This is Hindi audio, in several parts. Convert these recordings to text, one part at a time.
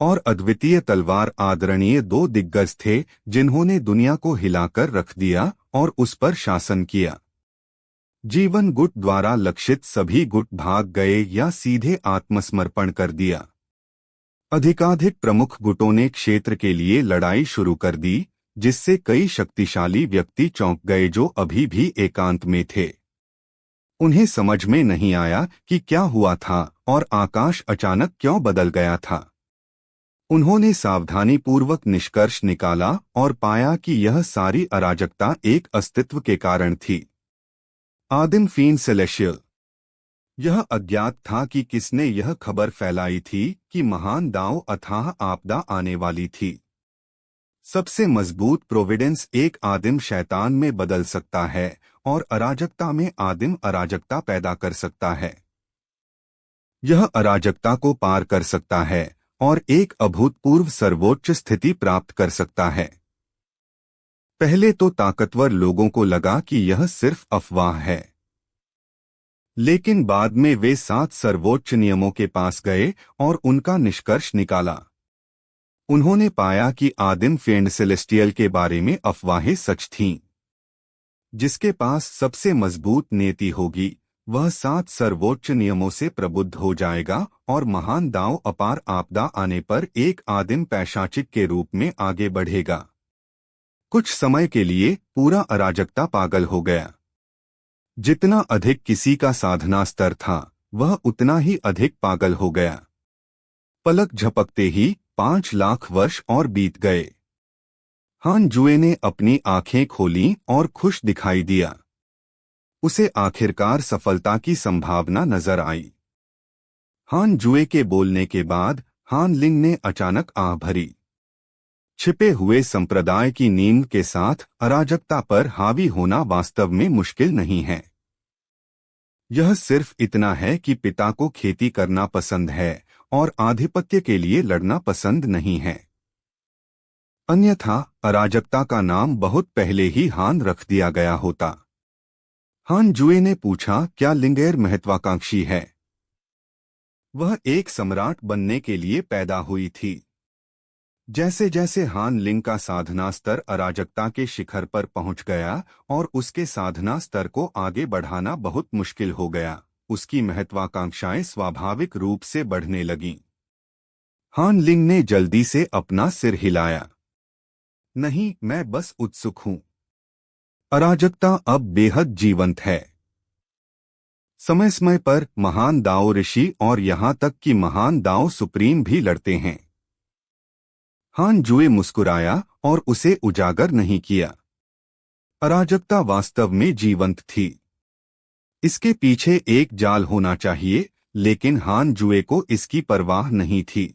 और अद्वितीय तलवार आदरणीय दो दिग्गज थे जिन्होंने दुनिया को हिलाकर रख दिया और उस पर शासन किया। जीवन गुट द्वारा लक्षित सभी गुट भाग गए या सीधे आत्मसमर्पण कर दिया। अधिकाधिक प्रमुख गुटों ने क्षेत्र के लिए लड़ाई शुरू कर दी, जिससे कई शक्तिशाली व्यक्ति चौंक गए जो अभी भी एकांत में थे। उन्हें समझ में नहीं आया कि क्या हुआ था और आकाश अचानक क्यों बदल गया था। उन्होंने सावधानीपूर्वक निष्कर्ष निकाला और पाया कि यह सारी अराजकता एक अस्तित्व के कारण थी, आदिम फीन सेलेशियल। यह अज्ञात था कि किसने यह खबर फैलाई थी कि महान दांव अथाह आपदा आने वाली थी। सबसे मजबूत प्रोविडेंस एक आदिम शैतान में बदल सकता है और अराजकता में आदिम अराजकता पैदा कर सकता है। यह अराजकता को पार कर सकता है और एक अभूतपूर्व सर्वोच्च स्थिति प्राप्त कर सकता है। पहले तो ताकतवर लोगों को लगा कि यह सिर्फ अफवाह है, लेकिन बाद में वे 7 सर्वोच्च नियमों के पास गए और उनका निष्कर्ष निकाला। उन्होंने पाया कि आदिम फेंड सेलेस्टियल के बारे में अफवाहें सच थीं। जिसके पास सबसे मजबूत नीति होगी वह 7 सर्वोच्च नियमों से प्रबुद्ध हो जाएगा और महान दांव अपार आपदा आने पर एक आदिम पैशाचिक के रूप में आगे बढ़ेगा। कुछ समय के लिए पूरा अराजकता पागल हो गया। जितना अधिक किसी का साधना स्तर था वह उतना ही अधिक पागल हो गया। पलक झपकते ही 5 लाख वर्ष और बीत गए। हान जुए ने अपनी आंखें खोलीं और खुश दिखाई दिया। उसे आखिरकार सफलता की संभावना नजर आई। हान जुए के बोलने के बाद हान लिंग ने अचानक आह भरी। छिपे हुए संप्रदाय की नींद के साथ अराजकता पर हावी होना वास्तव में मुश्किल नहीं है। यह सिर्फ इतना है कि पिता को खेती करना पसंद है और आधिपत्य के लिए लड़ना पसंद नहीं है। अन्यथा अराजकता का नाम बहुत पहले ही हान रख दिया गया होता। हान जुए ने पूछा, क्या लिंगेर महत्वाकांक्षी है? वह एक सम्राट बनने के लिए पैदा हुई थी। जैसे जैसे हान लिंग का साधना स्तर अराजकता के शिखर पर पहुंच गया और उसके साधना स्तर को आगे बढ़ाना बहुत मुश्किल हो गया, उसकी महत्वाकांक्षाएं स्वाभाविक रूप से बढ़ने लगीं। हान लिंग ने जल्दी से अपना सिर हिलाया। नहीं, मैं बस उत्सुक हूं। अराजकता अब बेहद जीवंत है। समय समय पर महान दाओ ऋषि और यहां तक कि महान दाओ सुप्रीम भी लड़ते हैं। हान जुए मुस्कुराया और उसे उजागर नहीं किया। अराजकता वास्तव में जीवंत थी। इसके पीछे एक जाल होना चाहिए, लेकिन हान जुए को इसकी परवाह नहीं थी।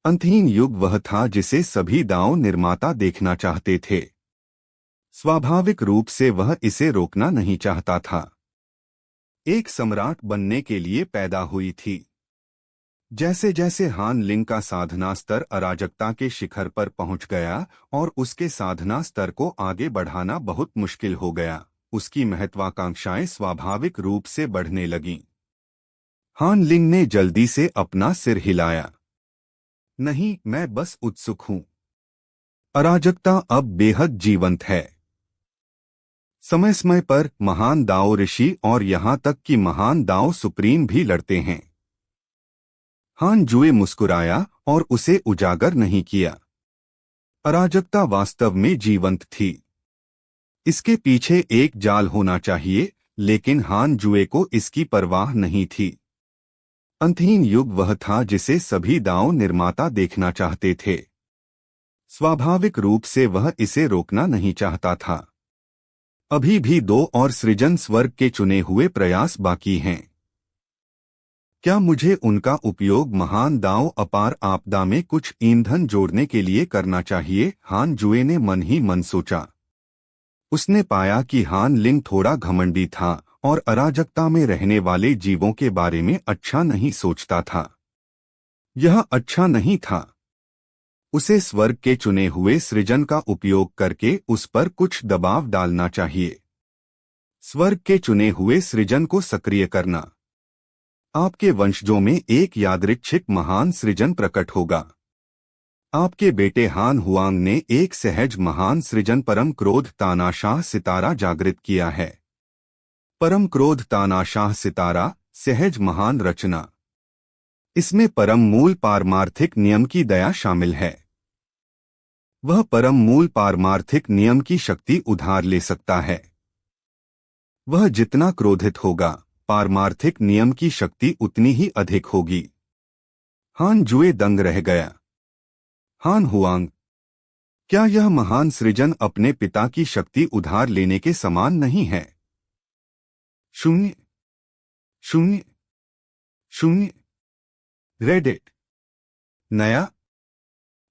अंतहीन युग वह था जिसे सभी दांव निर्माता देखना चाहते थे। स्वाभाविक रूप से वह इसे रोकना नहीं चाहता था। एक सम्राट बनने के लिए पैदा हुई थी। जैसे जैसे हान लिंग का साधना स्तर अराजकता के शिखर पर पहुंच गया और उसके साधना स्तर को आगे बढ़ाना बहुत मुश्किल हो गया, उसकी महत्वाकांक्षाएं स्वाभाविक रूप से बढ़ने लगीं। हान लिंग ने जल्दी से अपना सिर हिलाया। नहीं, मैं बस उत्सुक हूं। अराजकता अब बेहद जीवंत है। समय समय पर महान दाओ ऋषि और यहां तक कि महान दाओ सुप्रीम भी लड़ते हैं। हान जुए मुस्कुराया और उसे उजागर नहीं किया। अराजकता वास्तव में जीवंत थी। इसके पीछे एक जाल होना चाहिए, लेकिन हान जुए को इसकी परवाह नहीं थी। अंतहीन युग वह था जिसे सभी दांव निर्माता देखना चाहते थे। स्वाभाविक रूप से वह इसे रोकना नहीं चाहता था। अभी भी 2 और सृजन स्वर्ग के चुने हुए प्रयास बाकी हैं। क्या मुझे उनका उपयोग महान दांव अपार आपदा में कुछ ईंधन जोड़ने के लिए करना चाहिए? हान जुए ने मन ही मन सोचा। उसने पाया कि हान लिंग थोड़ा घमंडी था और अराजकता में रहने वाले जीवों के बारे में अच्छा नहीं सोचता था। यह अच्छा नहीं था। उसे स्वर्ग के चुने हुए सृजन का उपयोग करके उस पर कुछ दबाव डालना चाहिए। स्वर्ग के चुने हुए सृजन को सक्रिय करना। आपके वंशजों में एक यादृच्छिक महान सृजन प्रकट होगा। आपके बेटे हान हुआंग ने एक सहज महान सृजन परम क्रोध तानाशाह सितारा जागृत किया है। परम क्रोध तानाशाह सितारा सहज महान रचना। इसमें परम मूल पारमार्थिक नियम की दया शामिल है। वह परम मूल पारमार्थिक नियम की शक्ति उधार ले सकता है। वह जितना क्रोधित होगा, पारमार्थिक नियम की शक्ति उतनी ही अधिक होगी। हान जुए दंग रह गया। हान हुआंग, क्या यह महान सृजन अपने पिता की शक्ति उधार लेने के समान नहीं है? शून्य शून्य शून्य। रेडिट। नया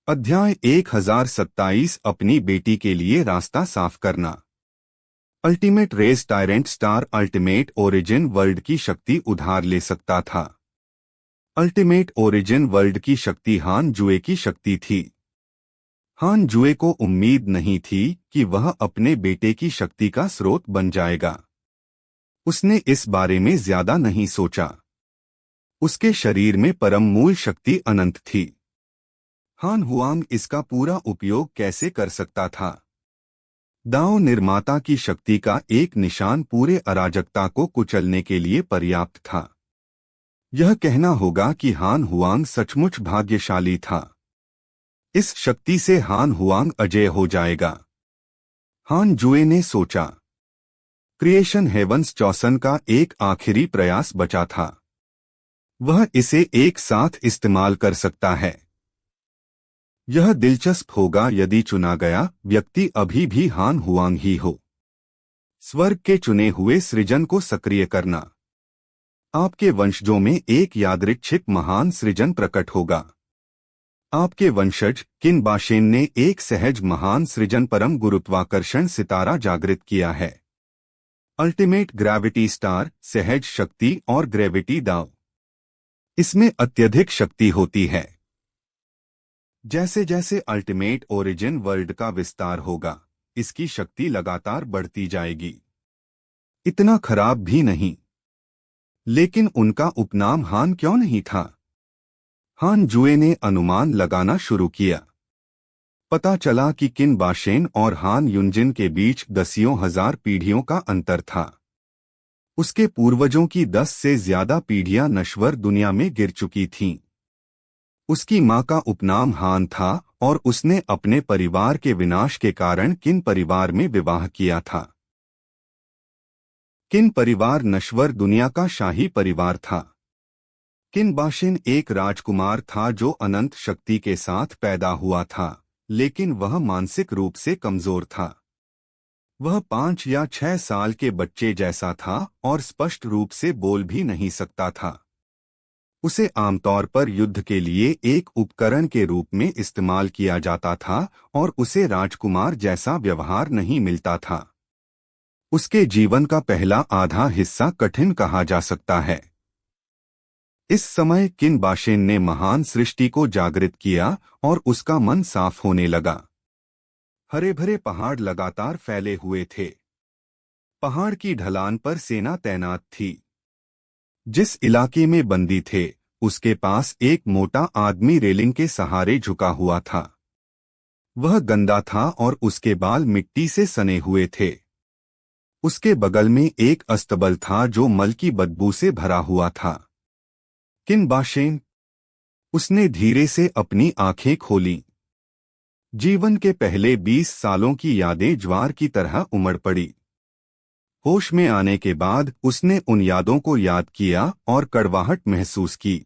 अध्याय 1027 अपनी बेटी के लिए रास्ता साफ करना। Ultimate race tyrant star ultimate origin world की शक्ति उधार ले सकता था। अल्टीमेट ओरिजिन वर्ल्ड की शक्ति हान जुए की शक्ति थी। हान जुए को उम्मीद नहीं थी कि वह अपने बेटे की शक्ति का स्रोत बन जाएगा। उसने इस बारे में ज्यादा नहीं सोचा। उसके शरीर में परम मूल शक्ति अनंत थी। हान हुआंग इसका पूरा उपयोग कैसे कर सकता था? दाओ निर्माता की शक्ति का एक निशान पूरे अराजकता को कुचलने के लिए पर्याप्त था। यह कहना होगा कि हान हुआंग सचमुच भाग्यशाली था। इस शक्ति से हान हुआंग अजय हो जाएगा। हान जुए ने सोचा। क्रिएशन हेवंस चौसन का एक आखिरी प्रयास बचा था। वह इसे एक साथ इस्तेमाल कर सकता है। यह दिलचस्प होगा यदि चुना गया व्यक्ति अभी भी हान हुआंग ही हो। स्वर्ग के चुने हुए सृजन को सक्रिय करना। आपके वंशजों में एक यादृच्छिक महान सृजन प्रकट होगा। आपके वंशज किन बाशेन ने एक सहज महान सृजन परम गुरुत्वाकर्षण सितारा जागृत किया है। अल्टीमेट ग्रेविटी स्टार सहज शक्ति और ग्रेविटी दाव। इसमें अत्यधिक शक्ति होती है। जैसे जैसे अल्टीमेट ओरिजिन वर्ल्ड का विस्तार होगा, इसकी शक्ति लगातार बढ़ती जाएगी। इतना खराब भी नहीं। लेकिन उनका उपनाम हान क्यों नहीं था? हान जुए ने अनुमान लगाना शुरू किया। पता चला कि किन बाशेन और हान युनजिन के बीच दसियों हजार पीढ़ियों का अंतर था। उसके पूर्वजों की 10 से ज्यादा पीढ़ियां नश्वर दुनिया में गिर चुकी थीं। उसकी मां का उपनाम हान था और उसने अपने परिवार के विनाश के कारण किन परिवार में विवाह किया था। किन परिवार नश्वर दुनिया का शाही परिवार था। किन बाशिन एक राजकुमार था जो अनंत शक्ति के साथ पैदा हुआ था, लेकिन वह मानसिक रूप से कमजोर था। वह 5 या 6 साल के बच्चे जैसा था और स्पष्ट रूप से बोल भी नहीं सकता था। उसे आमतौर पर युद्ध के लिए एक उपकरण के रूप में इस्तेमाल किया जाता था और उसे राजकुमार जैसा व्यवहार नहीं मिलता था। उसके जीवन का पहला आधा हिस्सा कठिन कहा जा सकता है। इस समय किन बाशेन ने महान सृष्टि को जागृत किया और उसका मन साफ होने लगा। हरे भरे पहाड़ लगातार फैले हुए थे। पहाड़ की ढलान पर सेना तैनात थी। जिस इलाके में बंदी थे, उसके पास एक मोटा आदमी रेलिंग के सहारे झुका हुआ था। वह गंदा था और उसके बाल मिट्टी से सने हुए थे। उसके बगल में एक अस्तबल था जो मल की बदबू से भरा हुआ था। किन बाशेन? उसने धीरे से अपनी आंखें खोलीं। जीवन के पहले 20 सालों की यादें ज्वार की तरह उमड़ पड़ी। होश में आने के बाद उसने उन यादों को याद किया और कड़वाहट महसूस की।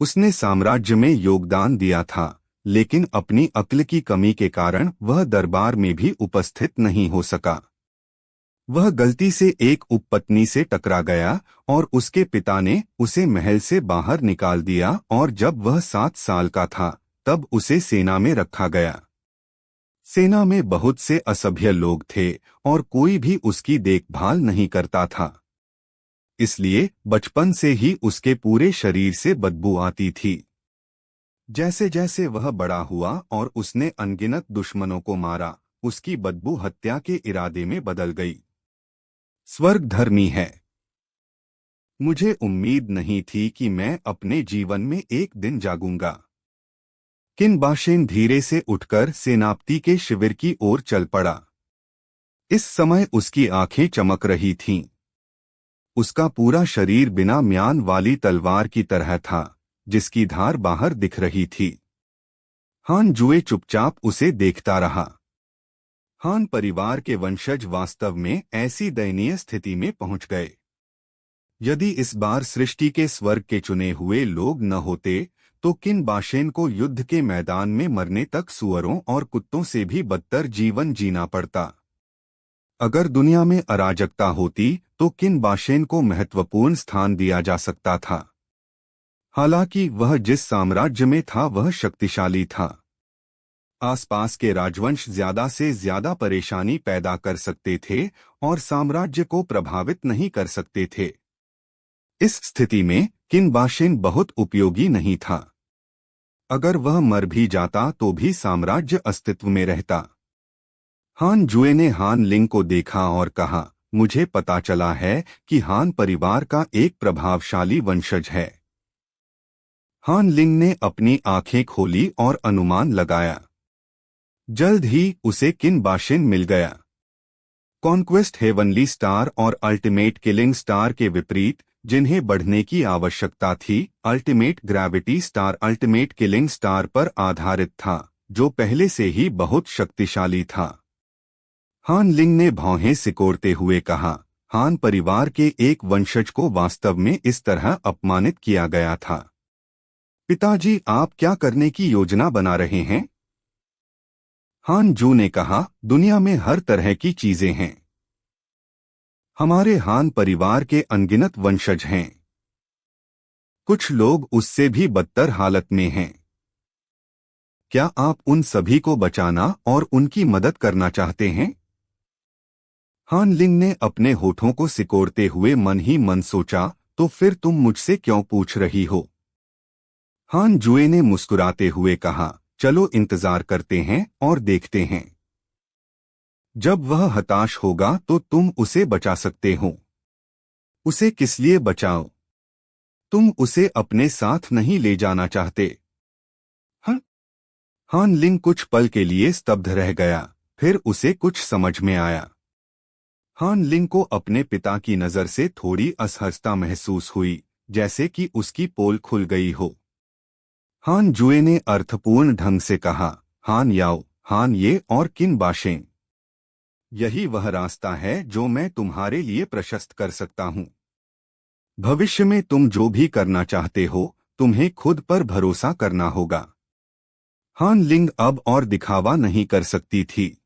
उसने साम्राज्य में योगदान दिया था, लेकिन अपनी अक्ल की कमी के कारण वह दरबार में भी उपस्थित नहीं हो सका। वह गलती से एक उपपत्नी से टकरा गया और उसके पिता ने उसे महल से बाहर निकाल दिया और जब वह 7 साल का था तब उसे सेना में रखा गया। सेना में बहुत से असभ्य लोग थे और कोई भी उसकी देखभाल नहीं करता था। इसलिए बचपन से ही उसके पूरे शरीर से बदबू आती थी। जैसे जैसे वह बड़ा हुआ और उसने अनगिनत दुश्मनों को मारा, उसकी बदबू हत्या के इरादे में बदल गई। स्वर्ग धर्मी है। मुझे उम्मीद नहीं थी कि मैं अपने जीवन में एक दिन जागूंगा। किनबाशेन धीरे से उठकर सेनापति के शिविर की ओर चल पड़ा। इस समय उसकी आंखें चमक रही थीं। उसका पूरा शरीर बिना म्यान वाली तलवार की तरह था, जिसकी धार बाहर दिख रही थी। हान जुए चुपचाप उसे देखता रहा। हान परिवार के वंशज वास्तव में ऐसी दयनीय स्थिति में पहुंच गए। यदि इस बार सृष्टि के स्वर्ग के चुने हुए लोग न होते तो किनबाशेन को युद्ध के मैदान में मरने तक सूअरों और कुत्तों से भी बदतर जीवन जीना पड़ता। अगर दुनिया में अराजकता होती तो किनबाशेन को महत्वपूर्ण स्थान दिया जा सकता था। हालांकि वह जिस साम्राज्य में था वह शक्तिशाली था। आसपास के राजवंश ज्यादा से ज्यादा परेशानी पैदा कर सकते थे और साम्राज्य को प्रभावित नहीं कर सकते थे। इस स्थिति में किनबाशेन बहुत उपयोगी नहीं था। अगर वह मर भी जाता तो भी साम्राज्य अस्तित्व में रहता। हान जुए ने हान लिंग को देखा और कहा, मुझे पता चला है कि हान परिवार का एक प्रभावशाली वंशज है। हान लिंग ने अपनी आंखें खोली और अनुमान लगाया। जल्द ही उसे किनबाशेन मिल गया। कॉन्क्वेस्ट हेवनली स्टार और अल्टीमेट किलिंग स्टार के विपरीत, जिन्हें बढ़ने की आवश्यकता थी, ultimate gravity star ultimate killing star पर आधारित था, जो पहले से ही बहुत शक्तिशाली था। हान लिंग ने भौहें सिकोड़ते हुए कहा, हान परिवार के एक वंशज को वास्तव में इस तरह अपमानित किया गया था। पिताजी, आप क्या करने की योजना बना रहे हैं? हान जू ने कहा, दुनिया में हर तरह की चीजें हैं। हमारे हान परिवार के अनगिनत वंशज हैं। कुछ लोग उससे भी बदतर हालत में हैं। क्या आप उन सभी को बचाना और उनकी मदद करना चाहते हैं? हान लिंग ने अपने होठों को सिकोड़ते हुए मन ही मन सोचा, तो फिर तुम मुझसे क्यों पूछ रही हो? हान जुए ने मुस्कुराते हुए कहा, चलो इंतजार करते हैं और देखते हैं। जब वह हताश होगा तो तुम उसे बचा सकते हो। उसे किस लिए बचाओ? तुम उसे अपने साथ नहीं ले जाना चाहते? हाँ? हान लिंग कुछ पल के लिए स्तब्ध रह गया, फिर उसे कुछ समझ में आया। हान लिंग को अपने पिता की नजर से थोड़ी असहजता महसूस हुई, जैसे कि उसकी पोल खुल गई हो। हान जुए ने अर्थपूर्ण ढंग से कहा, हान याओ, हान ये और किनबाशेन, यही वह रास्ता है जो मैं तुम्हारे लिए प्रशस्त कर सकता हूं। भविष्य में तुम जो भी करना चाहते हो, तुम्हें खुद पर भरोसा करना होगा। हान लिंग अब और दिखावा नहीं कर सकती थी।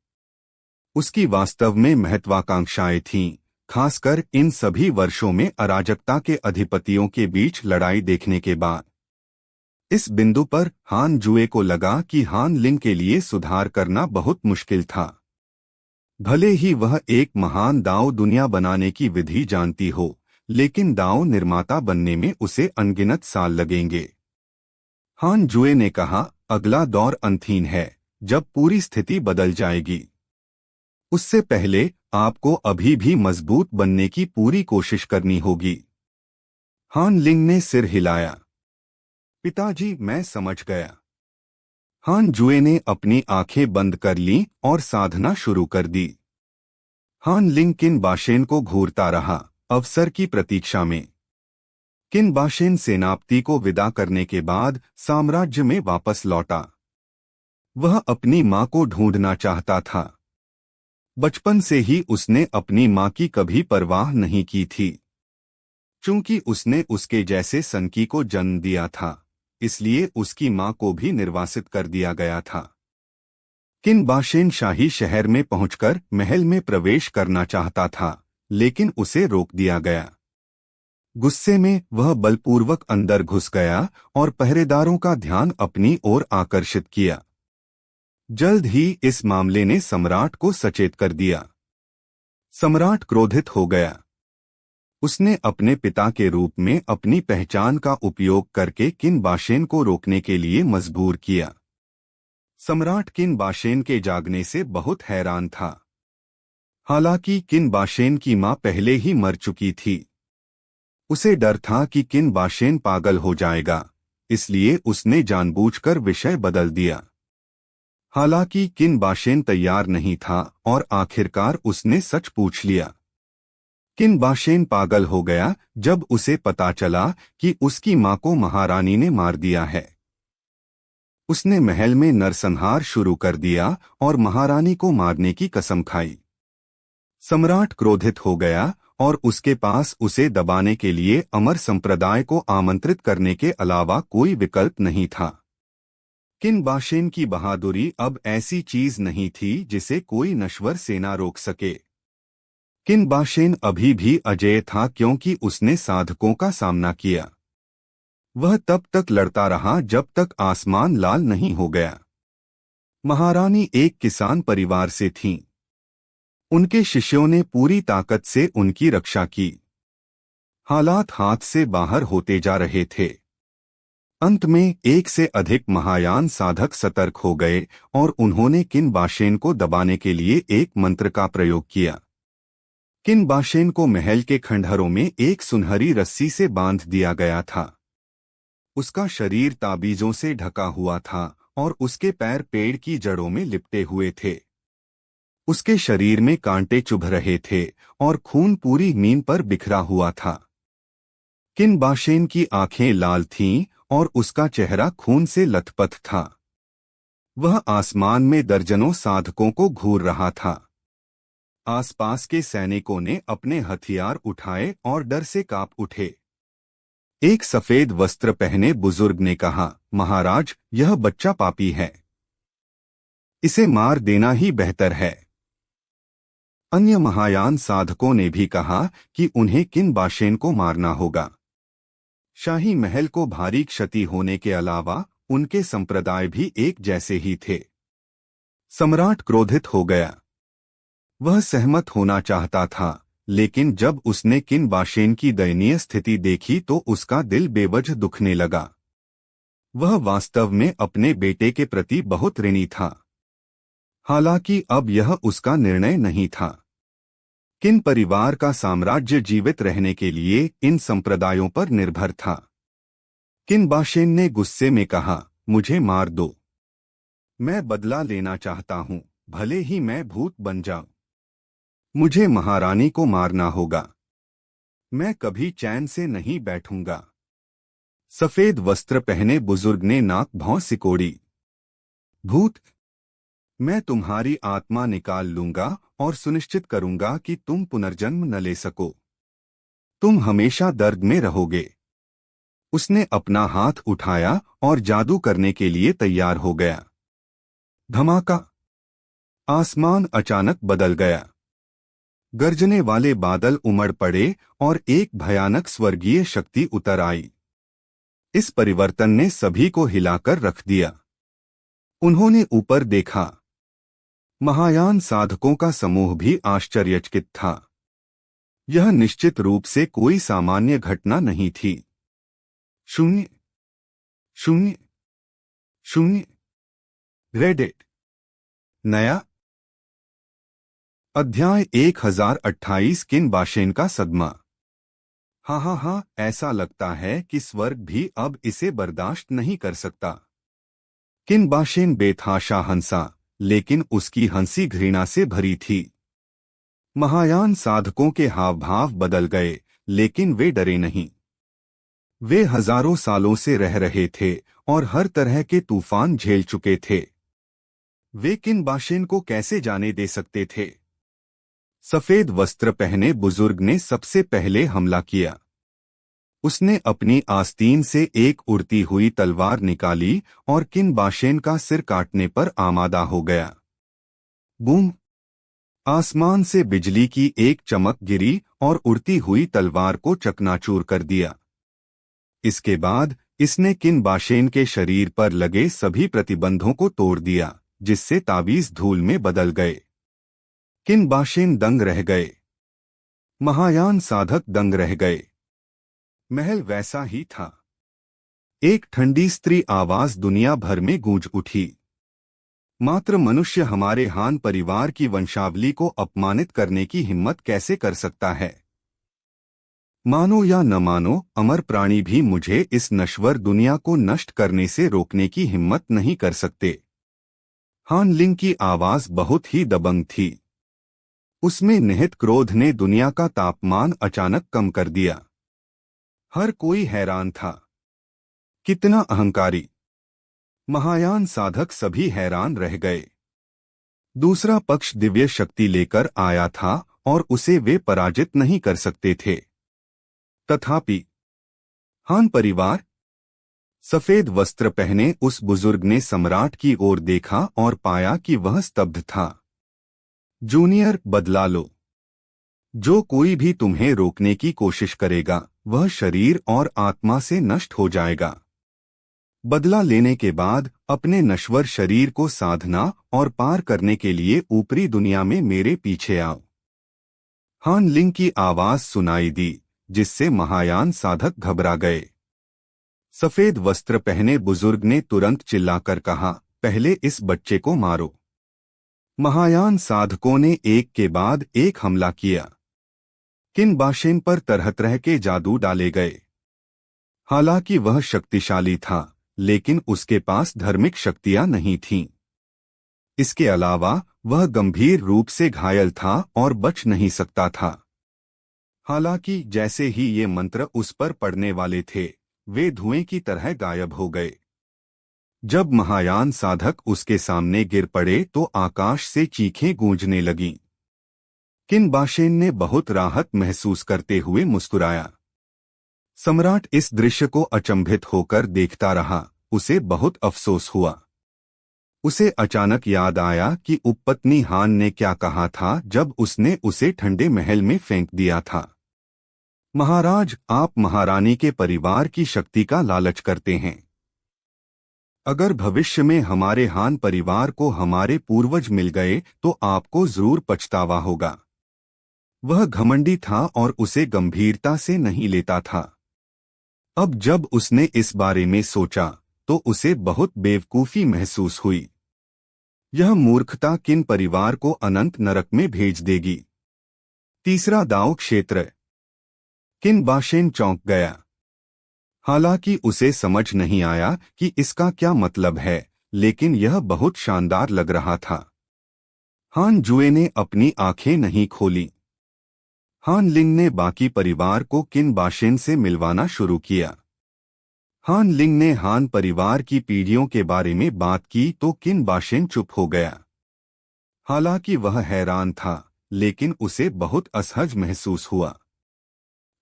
उसकी वास्तव में महत्वाकांक्षाएं थीं, खासकर इन सभी वर्षों में अराजकता के अधिपतियों के बीच लड़ाई देखने के बाद। इस बिंदु पर हान जुए को लगा कि हान लिंग के लिए सुधार करना बहुत मुश्किल था। भले ही वह एक महान दाव दुनिया बनाने की विधि जानती हो, लेकिन दाव निर्माता बनने में उसे अनगिनत साल लगेंगे। हान जुए ने कहा, अगला दौर अंतहीन है, जब पूरी स्थिति बदल जाएगी। उससे पहले आपको अभी भी मजबूत बनने की पूरी कोशिश करनी होगी। हान लिंग ने सिर हिलाया। पिताजी, मैं समझ गया। हान जुए ने अपनी आंखें बंद कर लीं और साधना शुरू कर दी। हान लिंग किनबाशेन को घूरता रहा, अवसर की प्रतीक्षा में। किनबाशेन सेनापति को विदा करने के बाद साम्राज्य में वापस लौटा। वह अपनी मां को ढूंढना चाहता था। बचपन से ही उसने अपनी मां की कभी परवाह नहीं की थी। चूंकि उसने उसके जैसे सनकी को जन्म दिया था, इसलिए उसकी मां को भी निर्वासित कर दिया गया था। किनबाशेन शाही शहर में पहुंचकर महल में प्रवेश करना चाहता था, लेकिन उसे रोक दिया गया। गुस्से में वह बलपूर्वक अंदर घुस गया और पहरेदारों का ध्यान अपनी ओर आकर्षित किया। जल्द ही इस मामले ने सम्राट को सचेत कर दिया। सम्राट क्रोधित हो गया। उसने अपने पिता के रूप में अपनी पहचान का उपयोग करके किनबाशेन को रोकने के लिए मजबूर किया। सम्राट किनबाशेन के जागने से बहुत हैरान था। हालांकि किनबाशेन की मां पहले ही मर चुकी थी। उसे डर था कि किनबाशेन पागल हो जाएगा, इसलिए उसने जानबूझकर विषय बदल दिया। हालांकि किनबाशेन तैयार नहीं था और आखिरकार उसने सच पूछ लिया। किनबाशेन पागल हो गया जब उसे पता चला कि उसकी मां को महारानी ने मार दिया है। उसने महल में नरसंहार शुरू कर दिया और महारानी को मारने की कसम खाई। सम्राट क्रोधित हो गया और उसके पास उसे दबाने के लिए अमर संप्रदाय को आमंत्रित करने के अलावा कोई विकल्प नहीं था। किनबाशेन की बहादुरी अब ऐसी चीज नहीं थी जिसे कोई नश्वर सेना रोक सके। किनबाशेन अभी भी अजेय था क्योंकि उसने साधकों का सामना किया। वह तब तक लड़ता रहा जब तक आसमान लाल नहीं हो गया। महारानी एक किसान परिवार से थीं। उनके शिष्यों ने पूरी ताकत से उनकी रक्षा की। हालात हाथ से बाहर होते जा रहे थे। अंत में एक से अधिक महायान साधक सतर्क हो गए और उन्होंने किनबाशेन को दबाने के लिए एक मंत्र का प्रयोग किया। किनबाशेन को महल के खंडहरों में एक सुनहरी रस्सी से बांध दिया गया था। उसका शरीर ताबीजों से ढका हुआ था और उसके पैर पेड़ की जड़ों में लिपटे हुए थे। उसके शरीर में कांटे चुभ रहे थे और खून पूरी मीन पर बिखरा हुआ था। किनबाशेन की आंखें लाल थीं और उसका चेहरा खून से लथपथ था। वह आसमान में दर्जनों साधकों को घूर रहा था। आसपास के सैनिकों ने अपने हथियार उठाए और डर से कांप उठे। एक सफेद वस्त्र पहने बुजुर्ग ने कहा, महाराज, यह बच्चा पापी है। इसे मार देना ही बेहतर है। अन्य महायान साधकों ने भी कहा कि उन्हें किनबाशेन को मारना होगा। शाही महल को भारी क्षति होने के अलावा उनके संप्रदाय भी एक जैसे ही थे। सम्राट क्रोधित हो गया। वह सहमत होना चाहता था, लेकिन जब उसने किनबाशेन की दयनीय स्थिति देखी तो उसका दिल बेवजह दुखने लगा। वह वास्तव में अपने बेटे के प्रति बहुत ऋणी था। हालांकि अब यह उसका निर्णय नहीं था। किन परिवार का साम्राज्य जीवित रहने के लिए इन संप्रदायों पर निर्भर था। किनबाशेन ने गुस्से में कहा, मुझे मार दो। मैं बदला लेना चाहता हूं, भले ही मैं भूत बन जाऊं। मुझे महारानी को मारना होगा। मैं कभी चैन से नहीं बैठूंगा। सफेद वस्त्र पहने बुजुर्ग ने नाक भौं सिकोड़ी। भूत, मैं तुम्हारी आत्मा निकाल लूंगा और सुनिश्चित करूंगा कि तुम पुनर्जन्म न ले सको। तुम हमेशा दर्द में रहोगे। उसने अपना हाथ उठाया और जादू करने के लिए तैयार हो गया। धमाका! आसमान अचानक बदल गया। गरजने वाले बादल उमड़ पड़े और एक भयानक स्वर्गीय शक्ति उतर आई। इस परिवर्तन ने सभी को हिलाकर रख दिया। उन्होंने ऊपर देखा। महायान साधकों का समूह भी आश्चर्यचकित था। यह निश्चित रूप से कोई सामान्य घटना नहीं थी। 0 0 0 रेडिट नया अध्याय 1028 किनबाशेन का सदमा। हाँ, ऐसा लगता है कि स्वर्ग भी अब इसे बर्दाश्त नहीं कर सकता। किनबाशेन बेतहाशा हंसा, लेकिन उसकी हंसी घृणा से भरी थी। महायान साधकों के हाव भाव बदल गए, लेकिन वे डरे नहीं। वे हजारों सालों से रह रहे थे और हर तरह के तूफान झेल चुके थे। वे किनबाशेन को कैसे जाने दे सकते थे। सफेद वस्त्र पहने बुजुर्ग ने सबसे पहले हमला किया। उसने अपनी आस्तीन से एक उड़ती हुई तलवार निकाली और किनबाशेन का सिर काटने पर आमादा हो गया। बूम! आसमान से बिजली की एक चमक गिरी और उड़ती हुई तलवार को चकनाचूर कर दिया। इसके बाद इसने किनबाशेन के शरीर पर लगे सभी प्रतिबंधों को तोड़ दिया, जिससे ताबीज धूल में बदल गए। किनबाशेन दंग रह गए। महायान साधक दंग रह गए। महल वैसा ही था। एक ठंडी स्त्री आवाज दुनिया भर में गूंज उठी। मात्र मनुष्य हमारे हान परिवार की वंशावली को अपमानित करने की हिम्मत कैसे कर सकता है। मानो या न मानो, अमर प्राणी भी मुझे इस नश्वर दुनिया को नष्ट करने से रोकने की हिम्मत नहीं कर सकते। हान लिंग की आवाज बहुत ही दबंग थी। उसमें निहित क्रोध ने दुनिया का तापमान अचानक कम कर दिया। हर कोई हैरान था। कितना अहंकारी! महायान साधक सभी हैरान रह गए। दूसरा पक्ष दिव्य शक्ति लेकर आया था और उसे वे पराजित नहीं कर सकते थे। तथापि हान परिवार। सफेद वस्त्र पहने उस बुजुर्ग ने सम्राट की ओर देखा और पाया कि वह स्तब्ध था। जूनियर, बदला लो। जो कोई भी तुम्हें रोकने की कोशिश करेगा वह शरीर और आत्मा से नष्ट हो जाएगा। बदला लेने के बाद अपने नश्वर शरीर को साधना और पार करने के लिए ऊपरी दुनिया में मेरे पीछे आओ। हान लिंग की आवाज सुनाई दी, जिससे महायान साधक घबरा गए। सफेद वस्त्र पहने बुजुर्ग ने तुरंत चिल्लाकर कहा, पहले इस बच्चे को मारो। महायान साधकों ने एक के बाद एक हमला किया। किन बाशेन पर तरह तरह के जादू डाले गए। हालांकि वह शक्तिशाली था, लेकिन उसके पास धार्मिक शक्तियां नहीं थीं। इसके अलावा वह गंभीर रूप से घायल था और बच नहीं सकता था। हालांकि जैसे ही ये मंत्र उस पर पड़ने वाले थे, वे धुएं की तरह गायब हो गए। जब महायान साधक उसके सामने गिर पड़े तो आकाश से चीखें गूंजने लगीं। किन बाशेन ने बहुत राहत महसूस करते हुए मुस्कुराया। सम्राट इस दृश्य को अचंभित होकर देखता रहा। उसे बहुत अफसोस हुआ। उसे अचानक याद आया कि उपपत्नी हान ने क्या कहा था जब उसने उसे ठंडे महल में फेंक दिया था। महाराज, आप महारानी के परिवार की शक्ति का लालच करते हैं। अगर भविष्य में हमारे हान परिवार को हमारे पूर्वज मिल गए तो आपको जरूर पछतावा होगा। वह घमंडी था और उसे गंभीरता से नहीं लेता था। अब जब उसने इस बारे में सोचा तो उसे बहुत बेवकूफी महसूस हुई। यह मूर्खता किन परिवार को अनंत नरक में भेज देगी। तीसरा दाव क्षेत्र। किन बाशेन चौंक गया। हालांकि उसे समझ नहीं आया कि इसका क्या मतलब है, लेकिन यह बहुत शानदार लग रहा था। हान जुए ने अपनी आंखें नहीं खोली। हान लिंग ने बाकी परिवार को किन बाशेन से मिलवाना शुरू किया। हान लिंग ने हान परिवार की पीढ़ियों के बारे में बात की तो किन बाशेन चुप हो गया। हालांकि वह हैरान था, लेकिन उसे बहुत असहज महसूस हुआ।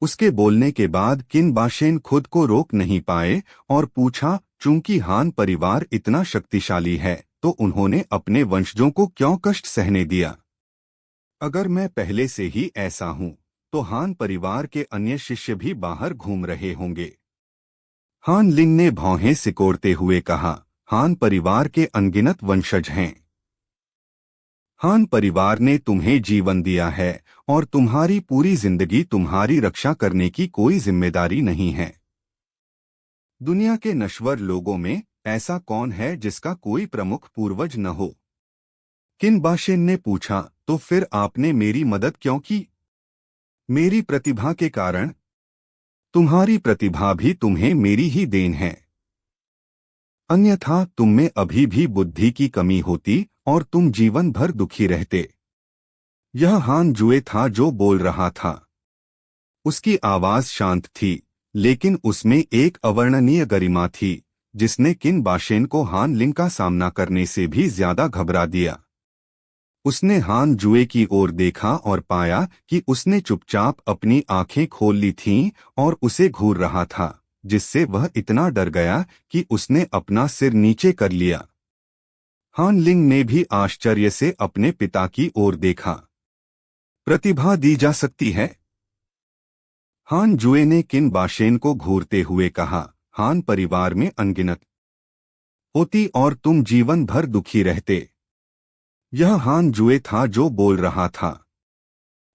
उसके बोलने के बाद किन बाशेन खुद को रोक नहीं पाए और पूछा, चूंकि हान परिवार इतना शक्तिशाली है तो उन्होंने अपने वंशजों को क्यों कष्ट सहने दिया? अगर मैं पहले से ही ऐसा हूं तो हान परिवार के अन्य शिष्य भी बाहर घूम रहे होंगे। हान लिंग ने भौहें सिकोड़ते हुए कहा, हान परिवार के अनगिनत वंशज हैं। हान परिवार ने तुम्हें जीवन दिया है और तुम्हारी पूरी जिंदगी तुम्हारी रक्षा करने की कोई जिम्मेदारी नहीं है। दुनिया के नश्वर लोगों में ऐसा कौन है जिसका कोई प्रमुख पूर्वज न हो? किन बाशेन ने पूछा, तो फिर आपने मेरी मदद क्यों की? मेरी प्रतिभा के कारण। तुम्हारी प्रतिभा भी तुम्हें मेरी ही देन है। अन्यथा तुम में अभी भी बुद्धि की कमी होती और तुम जीवन भर दुखी रहते। यह हान जुए था जो बोल रहा था। उसकी आवाज शांत थी, लेकिन उसमें एक अवर्णनीय गरिमा थी जिसने किन बाशेन को हान लिंग का सामना करने से भी ज्यादा घबरा दिया। उसने हान जुए की ओर देखा और पाया कि उसने चुपचाप अपनी आंखें खोल ली थीं और उसे घूर रहा था, जिससे वह इतना डर गया कि उसने अपना सिर नीचे कर लिया। हान लिंग ने भी आश्चर्य से अपने पिता की ओर देखा। प्रतिभा दी जा सकती है? हान जुए ने किन बाशेन को घूरते हुए कहा, हान परिवार में अनगिनत होती और तुम जीवन भर दुखी रहते। यह हान जुए था जो बोल रहा था।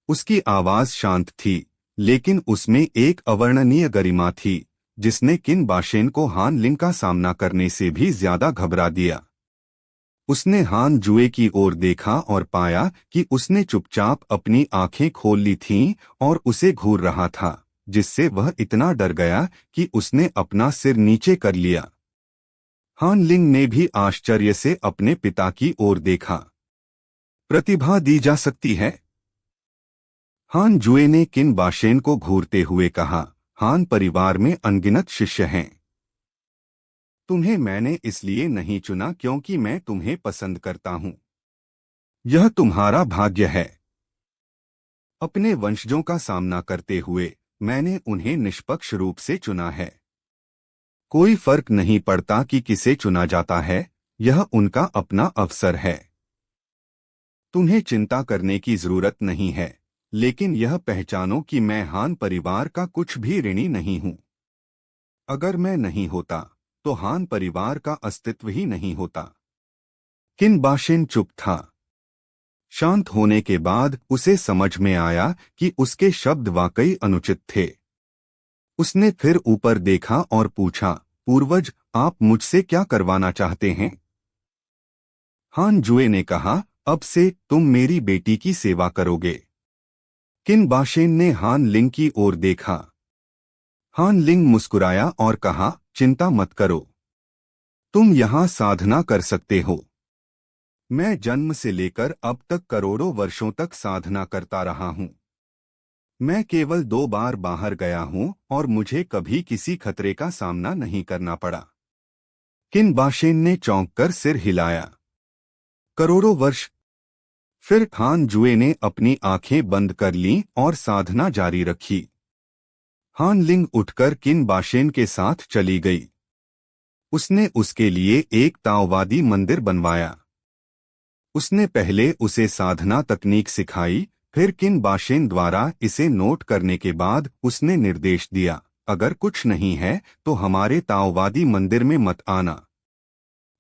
उसकी आवाज शांत थी, लेकिन उसमें एक अवर्णनीय गरिमा थी जिसने किन बाशेन को हान लिंग का सामना करने से भी ज्यादा घबरा दिया। उसने हान जुए की ओर देखा और पाया कि उसने चुपचाप अपनी आंखें खोल ली थीं और उसे घूर रहा था, जिससे वह इतना डर गया कि उसने अपना सिर नीचे कर लिया। हान लिंग ने भी आश्चर्य से अपने पिता की ओर देखा। प्रतिभा दी जा सकती है? हान जुए ने किन बाशेन को घूरते हुए कहा। हान परिवार में अनगिनत शिष्य हैं। तुम्हें मैंने इसलिए नहीं चुना क्योंकि मैं तुम्हें पसंद करता हूं। यह तुम्हारा भाग्य है। अपने वंशजों का सामना करते हुए मैंने उन्हें निष्पक्ष रूप से चुना है। कोई फर्क नहीं पड़ता कि किसे चुना जाता है, यह उनका अपना अवसर है। तुम्हें चिंता करने की जरूरत नहीं है, लेकिन यह पहचानो कि मैं हान परिवार का कुछ भी ऋणी नहीं हूं। अगर मैं नहीं होता तो हान परिवार का अस्तित्व ही नहीं होता। किन बाशेन चुप था। शांत होने के बाद उसे समझ में आया कि उसके शब्द वाकई अनुचित थे। उसने फिर ऊपर देखा और पूछा, पूर्वज, आप मुझसे क्या करवाना चाहते हैं? हान जुए ने कहा, अब से तुम मेरी बेटी की सेवा करोगे। किन बाशेन ने हान लिंग की ओर देखा। हान लिंग मुस्कुराया और कहा, चिंता मत करो, तुम यहां साधना कर सकते हो। मैं जन्म से लेकर अब तक करोड़ों वर्षों तक साधना करता रहा हूं। मैं केवल 2 बार बाहर गया हूं और मुझे कभी किसी खतरे का सामना नहीं करना पड़ा। किन बाशेन ने चौंक कर सिर हिलाया। करोड़ों वर्ष? फिर हान जुए ने अपनी आंखें बंद कर लीं और साधना जारी रखी। हान लिंग उठकर किन बाशेन के साथ चली गई। उसने उसके लिए एक ताओवादी मंदिर बनवाया। उसने पहले उसे साधना तकनीक सिखाई, फिर किन बाशेन द्वारा इसे नोट करने के बाद उसने निर्देश दिया, अगर कुछ नहीं है तो हमारे ताओवादी मंदिर में मत आना।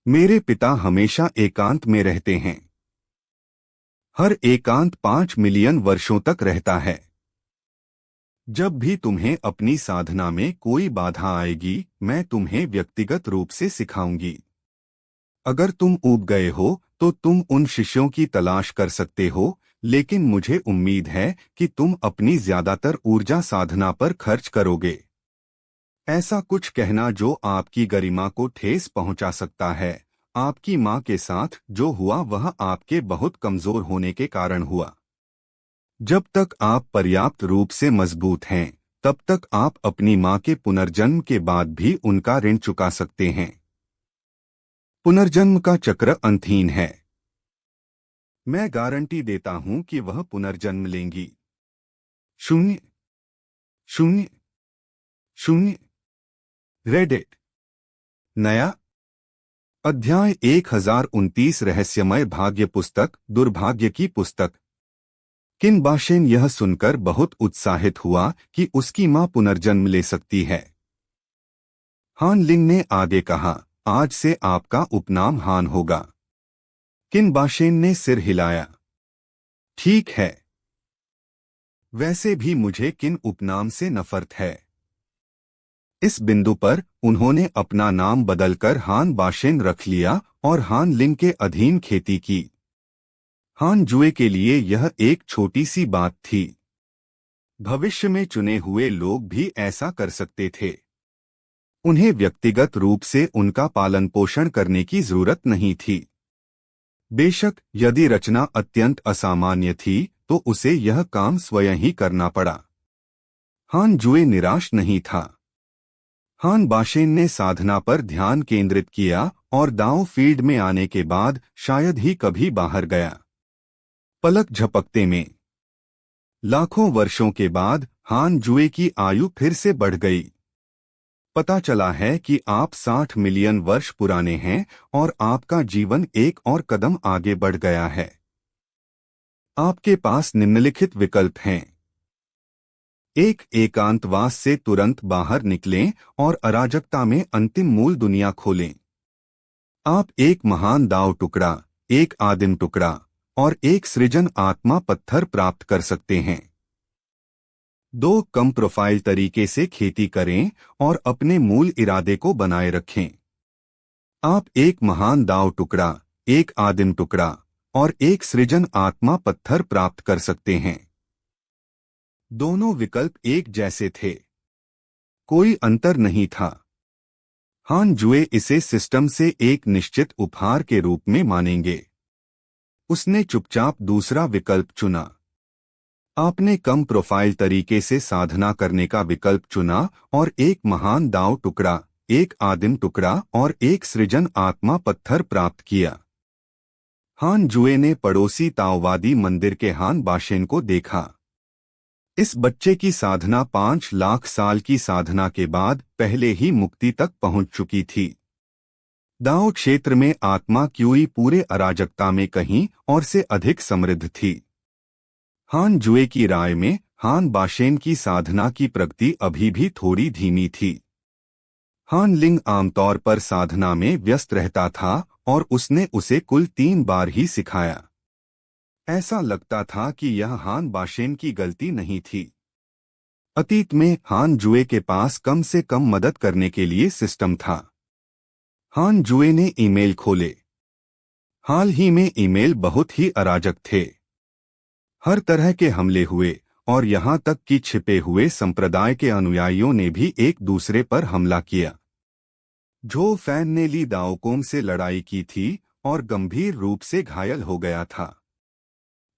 मेरे पिता हमेशा एकांत में रहते हैं। हर एकांत 5 मिलियन वर्षों तक रहता है। जब भी तुम्हें अपनी साधना में कोई बाधा आएगी, मैं तुम्हें व्यक्तिगत रूप से सिखाऊंगी। अगर तुम ऊब गए हो तो तुम उन शिष्यों की तलाश कर सकते हो, लेकिन मुझे उम्मीद है कि तुम अपनी ज्यादातर ऊर्जा साधना पर खर्च करोगे। ऐसा कुछ कहना जो आपकी गरिमा को ठेस पहुंचा सकता है। आपकी मां के साथ जो हुआ वह आपके बहुत कमजोर होने के कारण हुआ। जब तक आप पर्याप्त रूप से मजबूत हैं, तब तक आप अपनी मां के पुनर्जन्म के बाद भी उनका ऋण चुका सकते हैं। पुनर्जन्म का चक्र अंतहीन है। मैं गारंटी देता हूं कि वह पुनर्जन्म लेंगी। 0 0 0। रेडिट। नया अध्याय 1029 रहस्यमय भाग्य पुस्तक, दुर्भाग्य की पुस्तक। किन बाशेन यह सुनकर बहुत उत्साहित हुआ कि उसकी मां पुनर्जन्म ले सकती है। हान लिंग ने आगे कहा, आज से आपका उपनाम हान होगा। किन बाशेन ने सिर हिलाया। ठीक है। वैसे भी मुझे किन उपनाम से नफरत है। इस बिंदु पर उन्होंने अपना नाम बदलकर हान बाशेन रख लिया और हान लिंग के अधीन खेती की। हान जुए के लिए यह एक छोटी सी बात थी। भविष्य में चुने हुए लोग भी ऐसा कर सकते थे। उन्हें व्यक्तिगत रूप से उनका पालन पोषण करने की जरूरत नहीं थी। बेशक यदि रचना अत्यंत असामान्य थी तो उसे यह काम स्वयं ही करना पड़ा। हान जुए निराश नहीं था। हान बाशेन ने साधना पर ध्यान केंद्रित किया और दांव फील्ड में आने के बाद शायद ही कभी बाहर गया। पलक झपकते में लाखों वर्षों के बाद हान जुए की आयु फिर से बढ़ गई। पता चला है कि आप 60 मिलियन वर्ष पुराने हैं और आपका जीवन एक और कदम आगे बढ़ गया है। आपके पास निम्नलिखित विकल्प हैं। एक, एकांतवास से तुरंत बाहर निकलें और अराजकता में अंतिम मूल दुनिया खोलें। आप एक महान दाव टुकड़ा, एक आदिम टुकड़ा और एक सृजन आत्मा पत्थर प्राप्त कर सकते हैं। 2, कम प्रोफाइल तरीके से खेती करें और अपने मूल इरादे को बनाए रखें। आप एक महान दाव टुकड़ा, एक आदिम टुकड़ा और एक सृजन आत्मा पत्थर प्राप्त कर सकते हैं। दोनों विकल्प एक जैसे थे, कोई अंतर नहीं था। हान जुए इसे सिस्टम से एक निश्चित उपहार के रूप में मानेंगे। उसने चुपचाप दूसरा विकल्प चुना। आपने कम प्रोफाइल तरीके से साधना करने का विकल्प चुना और एक महान दाव टुकड़ा, एक आदिम टुकड़ा और एक सृजन आत्मा पत्थर प्राप्त किया। हान जुए ने पड़ोसी ताओवादी मंदिर के हान बाशेन को देखा। इस बच्चे की साधना 5 लाख साल की साधना के बाद पहले ही मुक्ति तक पहुंच चुकी थी। दाओ क्षेत्र में आत्मा क्यूई पूरे अराजकता में कहीं और से अधिक समृद्ध थी। हान जुए की राय में हान बाशेन की साधना की प्रगति अभी भी थोड़ी धीमी थी। हान लिंग आमतौर पर साधना में व्यस्त रहता था और उसने उसे कुल 3 बार ही सिखाया। ऐसा लगता था कि यह हान बाशेन की गलती नहीं थी। अतीत में हान जुए के पास कम से कम मदद करने के लिए सिस्टम था। हान जुए ने ईमेल खोले। हाल ही में ईमेल बहुत ही अराजक थे। हर तरह के हमले हुए और यहां तक कि छिपे हुए संप्रदाय के अनुयायियों ने भी एक दूसरे पर हमला किया। जो फैन ने ली दाओकोम से लड़ाई की थी और गंभीर रूप से घायल हो गया था।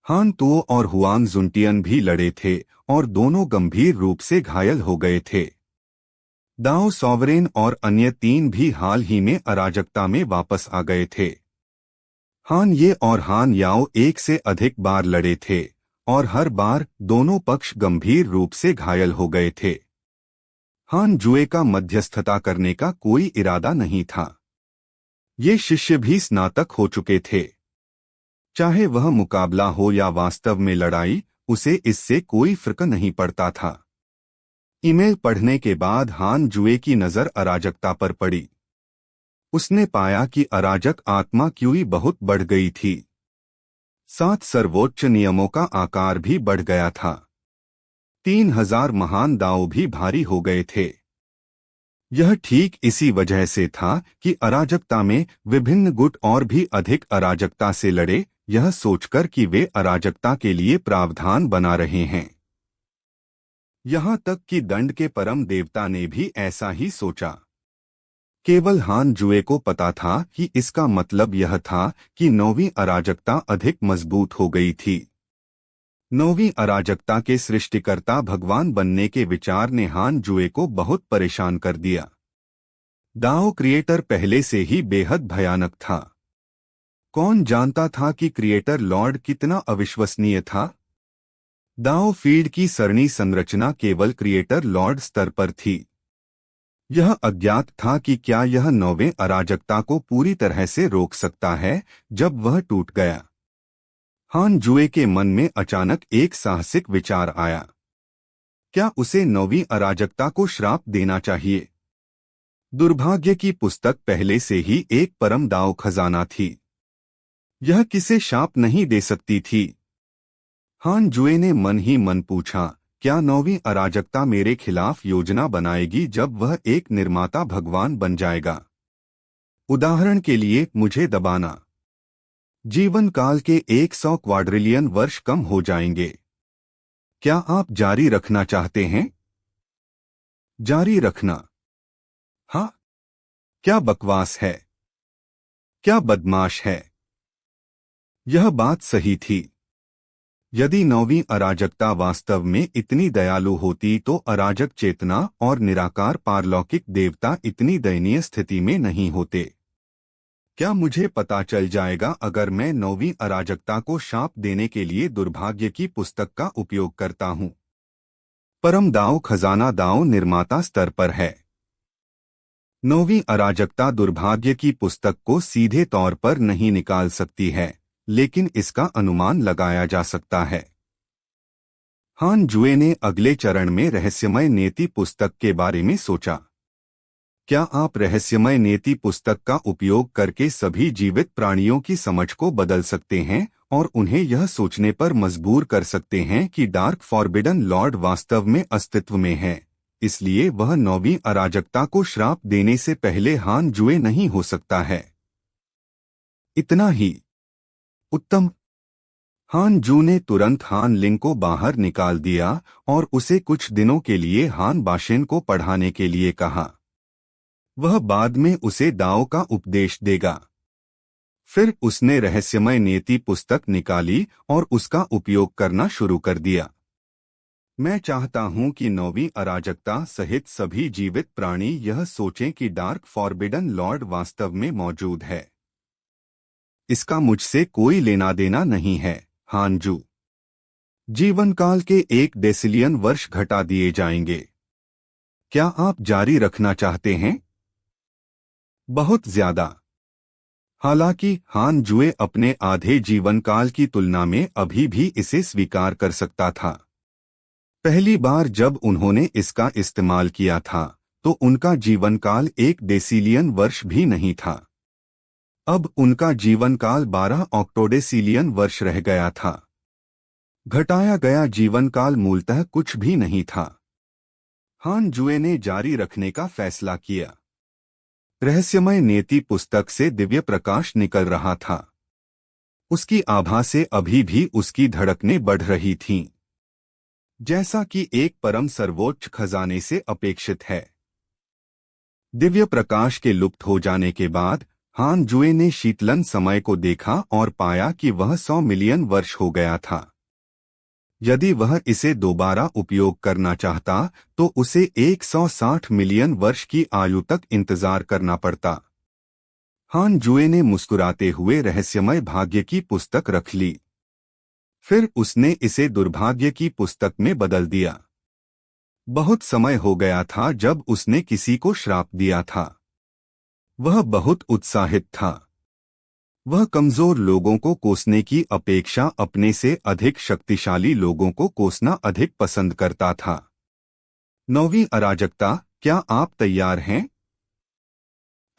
हान तुओ और हुआंग जुनटियन भी लड़े थे और दोनों गंभीर रूप से घायल हो गए थे। दाओ सॉवरेन और अन्य 3 भी हाल ही में अराजकता में वापस आ गए थे। हान ये और हान याओ एक से अधिक बार लड़े थे और हर बार दोनों पक्ष गंभीर रूप से घायल हो गए थे। हान जुए का मध्यस्थता करने का कोई इरादा नहीं था। ये शिष्य भी स्नातक हो चुके थे। चाहे वह मुकाबला हो या वास्तव में लड़ाई, उसे इससे कोई फर्क नहीं पड़ता था। ईमेल पढ़ने के बाद हान जुए की नजर अराजकता पर पड़ी। उसने पाया कि अराजक आत्मा क्यूई बहुत बढ़ गई थी। 7 सर्वोच्च नियमों का आकार भी बढ़ गया था। 3000 महान दाव भी भारी हो गए थे। यह ठीक इसी वजह से था कि अराजकता में विभिन्न गुट और भी अधिक अराजकता से लड़े, यह सोचकर कि वे अराजकता के लिए प्रावधान बना रहे हैं। यहां तक कि दंड के परम देवता ने भी ऐसा ही सोचा। केवल हान जुए को पता था कि इसका मतलब यह था कि 9वीं अराजकता अधिक मजबूत हो गई थी। 9वीं अराजकता के सृष्टिकर्ता भगवान बनने के विचार ने हान जुए को बहुत परेशान कर दिया। दाओ क्रिएटर पहले से ही बेहद भयानक था। कौन जानता था कि क्रिएटर लॉर्ड कितना अविश्वसनीय था? दाओ फील्ड की सरणी संरचना केवल क्रिएटर लॉर्ड स्तर पर थी। यह अज्ञात था कि क्या यह 9वें अराजकता को पूरी तरह से रोक सकता है जब वह टूट गया। हान जुए के मन में अचानक एक साहसिक विचार आया। क्या उसे 9वीं अराजकता को श्राप देना चाहिए? दुर्भाग्य की पुस्तक पहले से ही एक परम दाव खजाना थी। यह किसे शाप नहीं दे सकती थी। हान जुए ने मन ही मन पूछा, क्या 9वीं अराजकता मेरे खिलाफ योजना बनाएगी जब वह एक निर्माता भगवान बन जाएगा? उदाहरण के लिए मुझे दबाना। जीवन काल के 100 क्वाड्रिलियन वर्ष कम हो जाएंगे। क्या आप जारी रखना चाहते हैं? जारी रखना? हाँ? क्या बकवास है? क्या बदमाश है? यह बात सही थी। यदि 9वीं अराजकता वास्तव में इतनी दयालु होती तो अराजक चेतना और निराकार पारलौकिक देवता इतनी दयनीय स्थिति में नहीं होते। क्या मुझे पता चल जाएगा अगर मैं 9वीं अराजकता को शाप देने के लिए दुर्भाग्य की पुस्तक का उपयोग करता हूं? परम दाव खजाना दाव निर्माता स्तर पर है। 9वीं अराजकता दुर्भाग्य की पुस्तक को सीधे तौर पर नहीं निकाल सकती है, लेकिन इसका अनुमान लगाया जा सकता है। हान जुए ने अगले चरण में रहस्यमय नीति पुस्तक के बारे में सोचा। क्या आप रहस्यमय नीति पुस्तक का उपयोग करके सभी जीवित प्राणियों की समझ को बदल सकते हैं और उन्हें यह सोचने पर मजबूर कर सकते हैं कि डार्क फॉरबिडन लॉर्ड वास्तव में अस्तित्व में है, इसलिए वह 9वीं अराजकता को श्राप देने से पहले हान जुए नहीं हो सकता है। इतना ही उत्तम। हान जू ने तुरंत हान लिंग को बाहर निकाल दिया और उसे कुछ दिनों के लिए हान बाशेन को पढ़ाने के लिए कहा। वह बाद में उसे दाओ का उपदेश देगा। फिर उसने रहस्यमय नीति पुस्तक निकाली और उसका उपयोग करना शुरू कर दिया। मैं चाहता हूं कि नौवीं अराजकता सहित सभी जीवित प्राणी यह सोचें कि डार्क फॉरबिडन लॉर्ड वास्तव में मौजूद है। इसका मुझसे कोई लेना देना नहीं है। हानजू, जीवन काल के 1 डेसिलियन वर्ष घटा दिए जाएंगे। क्या आप जारी रखना चाहते हैं? बहुत ज्यादा। हालांकि हान जुए अपने आधे जीवन काल की तुलना में अभी भी इसे स्वीकार कर सकता था। पहली बार जब उन्होंने इसका इस्तेमाल किया था तो उनका जीवन काल 1 डेसिलियन वर्ष भी नहीं था। अब उनका जीवन काल 12 ऑक्टोडेसिलियन वर्ष रह गया था। घटाया गया जीवन काल मूलतः कुछ भी नहीं था। हान जुए ने जारी रखने का फैसला किया। रहस्यमय नीति पुस्तक से दिव्य प्रकाश निकल रहा था। उसकी आभा से अभी भी उसकी धड़कनें बढ़ रही थीं, जैसा कि एक परम सर्वोच्च खजाने से अपेक्षित है। दिव्य प्रकाश के लुप्त हो जाने के बाद हान जुए ने शीतलन समय को देखा और पाया कि वह 100 मिलियन वर्ष हो गया था। यदि वह इसे दोबारा उपयोग करना चाहता तो उसे 160 मिलियन वर्ष की आयु तक इंतजार करना पड़ता। हान जुए ने मुस्कुराते हुए रहस्यमय भाग्य की पुस्तक रख ली। फिर उसने इसे दुर्भाग्य की पुस्तक में बदल दिया। बहुत समय हो गया था जब उसने किसी को श्राप दिया था। वह बहुत उत्साहित था। वह कमजोर लोगों को कोसने की अपेक्षा अपने से अधिक शक्तिशाली लोगों को कोसना अधिक पसंद करता था। 9वीं अराजकता, क्या आप तैयार हैं?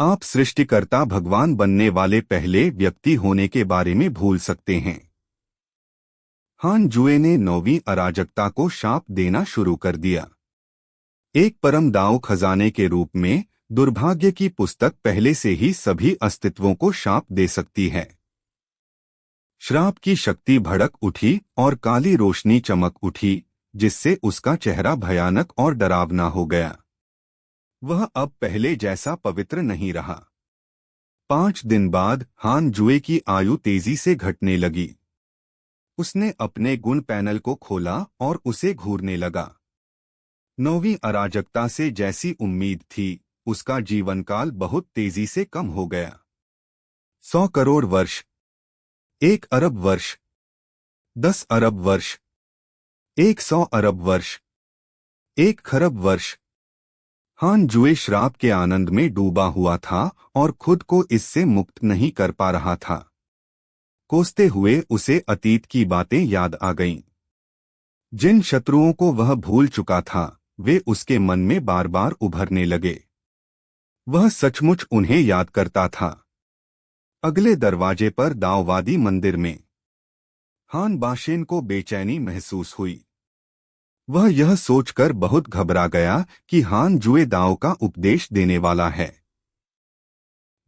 आप सृष्टिकर्ता भगवान बनने वाले पहले व्यक्ति होने के बारे में भूल सकते हैं। हान जुए ने 9वीं अराजकता को शाप देना शुरू कर दिया। एक परम दाव खजाने के रूप में दुर्भाग्य की पुस्तक पहले से ही सभी अस्तित्वों को शाप दे सकती है। श्राप की शक्ति भड़क उठी और काली रोशनी चमक उठी, जिससे उसका चेहरा भयानक और डरावना हो गया। वह अब पहले जैसा पवित्र नहीं रहा। 5 दिन बाद हान जुए की आयु तेजी से घटने लगी। उसने अपने गुण पैनल को खोला और उसे घूरने लगा। 9वीं अराजकता से जैसी उम्मीद थी, उसका जीवन काल बहुत तेजी से कम हो गया। 100 करोड़ वर्ष, 1 अरब वर्ष, 10 अरब वर्ष, 100 अरब वर्ष, 1 खरब वर्ष। हान जुए श्राप के आनंद में डूबा हुआ था और खुद को इससे मुक्त नहीं कर पा रहा था। कोसते हुए उसे अतीत की बातें याद आ गईं। जिन शत्रुओं को वह भूल चुका था, वे उसके मन में बार बार उभरने लगे। वह सचमुच उन्हें याद करता था। अगले दरवाजे पर दाओवादी मंदिर में हान बाशेन को बेचैनी महसूस हुई। वह यह सोचकर बहुत घबरा गया कि हान जुए दाओ का उपदेश देने वाला है।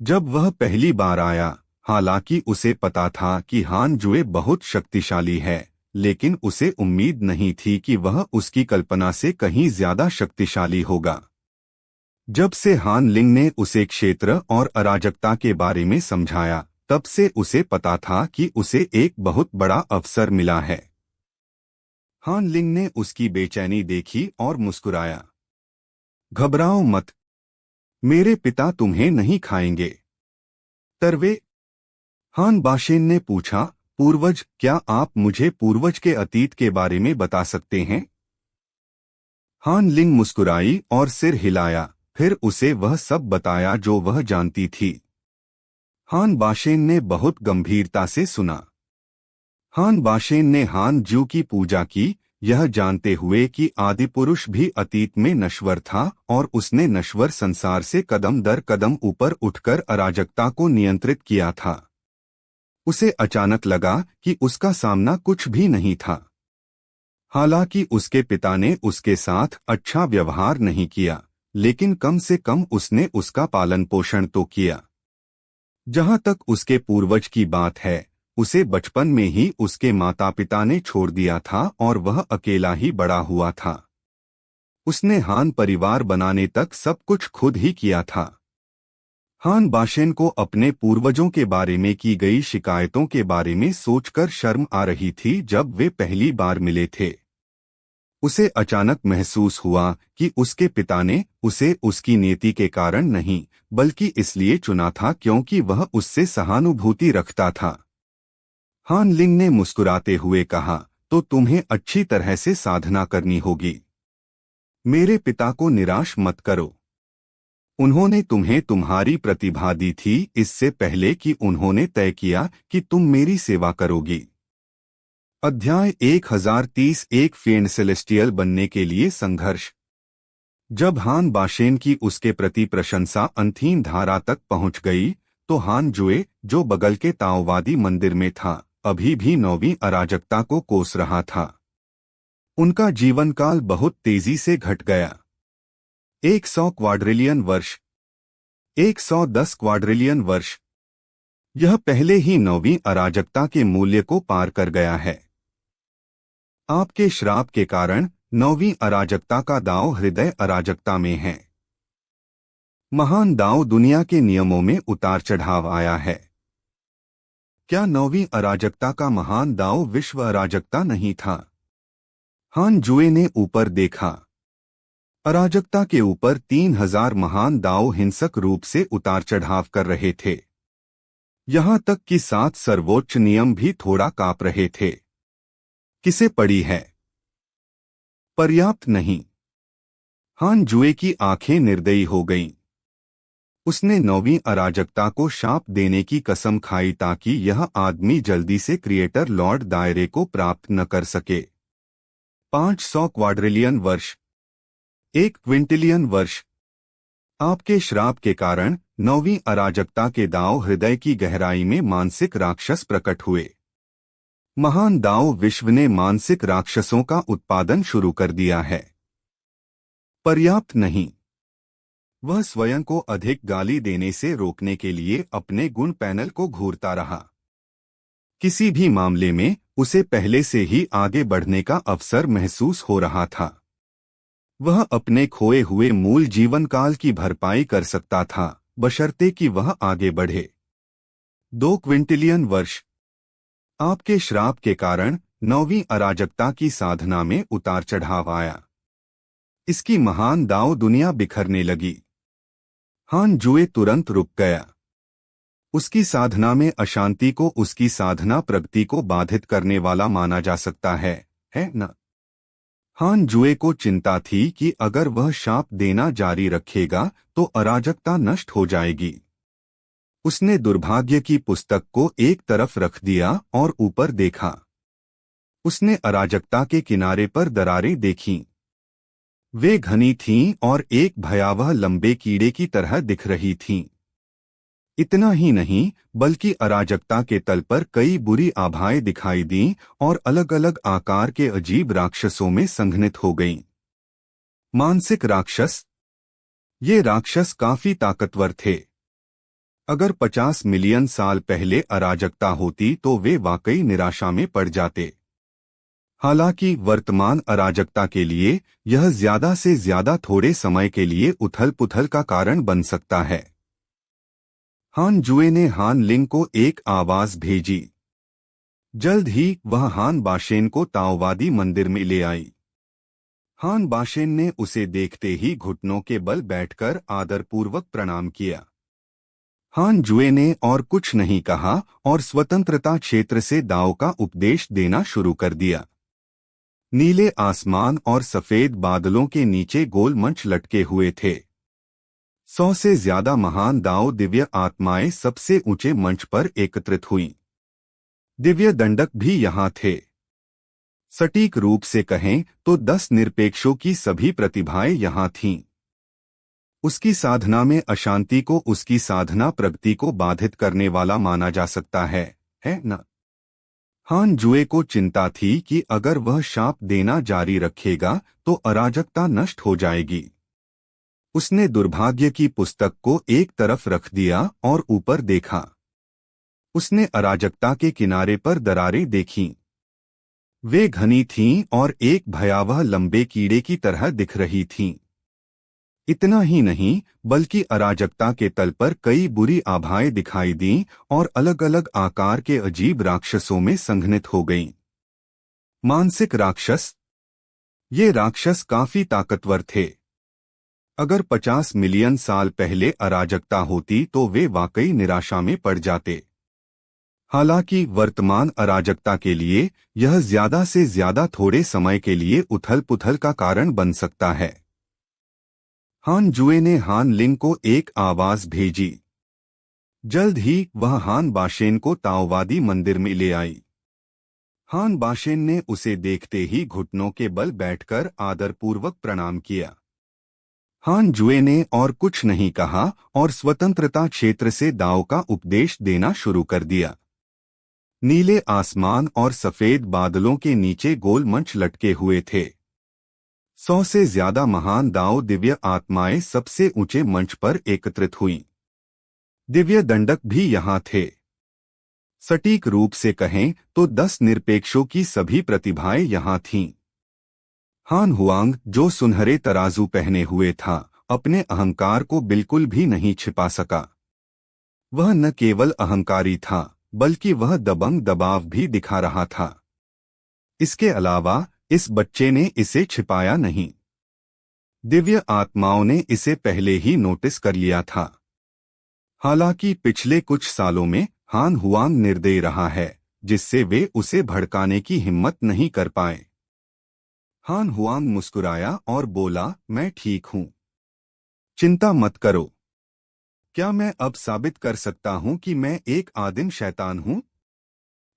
जब वह पहली बार आया, हालांकि उसे पता था कि हान जुए बहुत शक्तिशाली है, लेकिन उसे उम्मीद नहीं थी कि वह उसकी कल्पना से कहीं ज्यादा शक्तिशाली होगा। जब से हान लिंग ने उसे क्षेत्र और अराजकता के बारे में समझाया, तब से उसे पता था कि उसे एक बहुत बड़ा अवसर मिला है। हान लिंग ने उसकी बेचैनी देखी और मुस्कुराया। घबराओ मत, मेरे पिता तुम्हें नहीं खाएंगे। तरवे, हान बाशेन ने पूछा, पूर्वज, क्या आप मुझे पूर्वज के अतीत के बारे में बता सकते हैं? हान लिंग मुस्कुराई और सिर हिलाया। फिर उसे वह सब बताया जो वह जानती थी। हान बाशेन ने बहुत गंभीरता से सुना। हान बाशेन ने हान जू की पूजा की, यह जानते हुए कि आदिपुरुष भी अतीत में नश्वर था और उसने नश्वर संसार से कदम दर कदम ऊपर उठकर अराजकता को नियंत्रित किया था। उसे अचानक लगा कि उसका सामना कुछ भी नहीं था। हालांकि उसके पिता ने उसके साथ अच्छा व्यवहार नहीं किया, लेकिन कम से कम उसने उसका पालन पोषण तो किया। जहां तक उसके पूर्वज की बात है, उसे बचपन में ही उसके माता पिता ने छोड़ दिया था और वह अकेला ही बड़ा हुआ था। उसने हान परिवार बनाने तक सब कुछ खुद ही किया था। हान बाशेन को अपने पूर्वजों के बारे में की गई शिकायतों के बारे में सोचकर शर्म आ रही थी। जब वे पहली बार मिले थे, उसे अचानक महसूस हुआ कि उसके पिता ने उसे उसकी नीति के कारण नहीं, बल्कि इसलिए चुना था क्योंकि वह उससे सहानुभूति रखता था। हान लिंग ने मुस्कुराते हुए कहा, तो तुम्हें अच्छी तरह से साधना करनी होगी। मेरे पिता को निराश मत करो। उन्होंने तुम्हें तुम्हारी प्रतिभा दी थी इससे पहले कि उन्होंने तय किया कि तुम मेरी सेवा करोगी। अध्याय 1030 एक फेन सेलेस्टियल बनने के लिए संघर्ष। जब हान बाशेन की उसके प्रति प्रशंसा अंतहीन धारा तक पहुंच गई, तो हान जुए, जो बगल के ताओवादी मंदिर में था, अभी भी नौवीं अराजकता को कोस रहा था। उनका जीवनकाल बहुत तेजी से घट गया। 100 क्वाड्रिलियन वर्ष, 110 क्वाड्रिलियन वर्ष। यह पहले ही नौवीं अराजकता के मूल्य को पार कर गया है। आपके श्राप के कारण नौवीं अराजकता का दांव हृदय अराजकता में है। महान दांव दुनिया के नियमों में उतार चढ़ाव आया है। क्या नौवीं अराजकता का महान दांव विश्व अराजकता नहीं था? हान जुए ने ऊपर देखा। अराजकता के ऊपर 3000 महान दांव हिंसक रूप से उतार चढ़ाव कर रहे थे। यहां तक कि 7 सर्वोच्च नियम भी थोड़ा कांप रहे थे। किसे पड़ी है? पर्याप्त नहीं। हान जुए की आंखें निर्दयी हो गईं। उसने नौवीं अराजकता को शाप देने की कसम खाई ताकि यह आदमी जल्दी से क्रिएटर लॉर्ड दायरे को प्राप्त न कर सके। 500 क्वाड्रिलियन वर्ष, 1 क्विंटिलियन वर्ष। आपके श्राप के कारण नौवीं अराजकता के दांव हृदय की गहराई में मानसिक राक्षस प्रकट हुए। महान दांव विश्व ने मानसिक राक्षसों का उत्पादन शुरू कर दिया है। पर्याप्त नहीं। वह स्वयं को अधिक गाली देने से रोकने के लिए अपने गुण पैनल को घूरता रहा। किसी भी मामले में उसे पहले से ही आगे बढ़ने का अवसर महसूस हो रहा था। वह अपने खोए हुए मूल जीवनकाल की भरपाई कर सकता था, बशर्ते कि वह आगे बढ़े। 2 क्विंटिलियन वर्ष। आपके श्राप के कारण नौवीं अराजकता की साधना में उतार चढ़ाव आया। इसकी महान दांव दुनिया बिखरने लगी। हान जुए तुरंत रुक गया। उसकी साधना में अशांति को उसकी साधना प्रगति को बाधित करने वाला माना जा सकता है न? हान जुए को चिंता थी कि अगर वह शाप देना जारी रखेगा तो अराजकता नष्ट हो जाएगी। उसने दुर्भाग्य की पुस्तक को एक तरफ रख दिया और ऊपर देखा। उसने अराजकता के किनारे पर दरारें देखीं। वे घनी थीं और एक भयावह लंबे कीड़े की तरह दिख रही थीं। इतना ही नहीं, बल्कि अराजकता के तल पर कई बुरी आभाएं दिखाई दीं और अलग अलग आकार के अजीब राक्षसों में संघनित हो गईं। मानसिक राक्षस। ये राक्षस काफी ताकतवर थे। अगर 50 मिलियन साल पहले अराजकता होती तो वे वाकई निराशा में पड़ जाते। हालांकि वर्तमान अराजकता के लिए यह ज्यादा से ज्यादा थोड़े समय के लिए उथल पुथल का कारण बन सकता है। हान जुए ने हान लिंग को एक आवाज भेजी। जल्द ही वह हान बाशेन को ताओवादी मंदिर में ले आई। हान बाशेन ने उसे देखते ही घुटनों के बल बैठकर आदरपूर्वक प्रणाम किया। हान जुए ने और कुछ नहीं कहा और स्वतंत्रता क्षेत्र से दाव का उपदेश देना शुरू कर दिया। नीले आसमान और सफेद बादलों के नीचे गोल मंच लटके हुए थे। 100 से ज्यादा महान दाव दिव्य आत्माएं सबसे ऊंचे मंच पर एकत्रित हुईं। दिव्य दंडक भी यहां थे। सटीक रूप से कहें तो 10 निरपेक्षों की सभी प्रतिभाएं यहां थीं। उसकी साधना में अशांति को उसकी साधना प्रगति को बाधित करने वाला माना जा सकता है न? हान जुए को चिंता थी कि अगर वह शाप देना जारी रखेगा तो अराजकता नष्ट हो जाएगी। उसने दुर्भाग्य की पुस्तक को एक तरफ रख दिया और ऊपर देखा। उसने अराजकता के किनारे पर दरारें देखीं। वे घनी थीं और एक भयावह लंबे कीड़े की तरह दिख रही थीं। इतना ही नहीं, बल्कि अराजकता के तल पर कई बुरी आभाएं दिखाई दीं और अलग अलग आकार के अजीब राक्षसों में संघनित हो गईं। मानसिक राक्षस। ये राक्षस काफी ताकतवर थे। अगर 50 मिलियन साल पहले अराजकता होती तो वे वाकई निराशा में पड़ जाते। हालांकि वर्तमान अराजकता के लिए यह ज्यादा से ज्यादा थोड़े समय के लिए उथल-पुथल का कारण बन सकता है। हान जुए ने हान लिंग को एक आवाज भेजी। जल्द ही वह हान बाशेन को ताओवादी मंदिर में ले आई। हान बाशेन ने उसे देखते ही घुटनों के बल बैठकर आदरपूर्वक प्रणाम किया। हान जुए ने और कुछ नहीं कहा और स्वतंत्रता क्षेत्र से दाओ का उपदेश देना शुरू कर दिया। नीले आसमान और सफेद बादलों के नीचे गोल मंच लटके हुए थे। 100 से ज्यादा महान दाओ दिव्य आत्माएं सबसे ऊंचे मंच पर एकत्रित हुईं। दिव्य दंडक भी यहां थे। सटीक रूप से कहें तो 10 निरपेक्षों की सभी प्रतिभाएं यहां थीं। हान हुआंग, जो सुनहरे तराजू पहने हुए था, अपने अहंकार को बिल्कुल भी नहीं छिपा सका। वह न केवल अहंकारी था, बल्कि वह दबंग दबाव भी दिखा रहा था। इसके अलावा इस बच्चे ने इसे छिपाया नहीं। दिव्य आत्माओं ने इसे पहले ही नोटिस कर लिया था। हालांकि पिछले कुछ सालों में हान हुआंग निर्दयी रहा है, जिससे वे उसे भड़काने की हिम्मत नहीं कर पाए। हान हुआंग मुस्कुराया और बोला, मैं ठीक हूं। चिंता मत करो। क्या मैं अब साबित कर सकता हूं कि मैं एक आदिम शैतान हूं?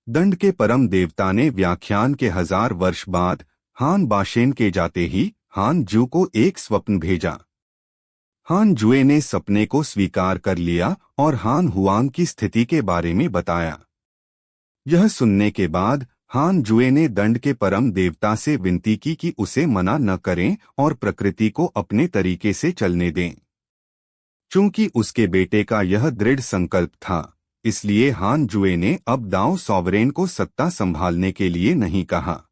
दंड के परम देवता ने व्याख्यान के 1000 वर्ष बाद हान बाशेन के जाते ही हान जू को एक स्वप्न भेजा। हान जुए ने सपने को स्वीकार कर लिया और हान हुआंग की स्थिति के बारे में बताया। यह सुनने के बाद हान जुए ने दंड के परम देवता से विनती की कि उसे मना न करें और प्रकृति को अपने तरीके से चलने दें। चूंकि उसके बेटे का यह दृढ़ संकल्प था, इसलिए हान जुए ने अब दाओ सॉवरेन को सत्ता संभालने के लिए नहीं कहा।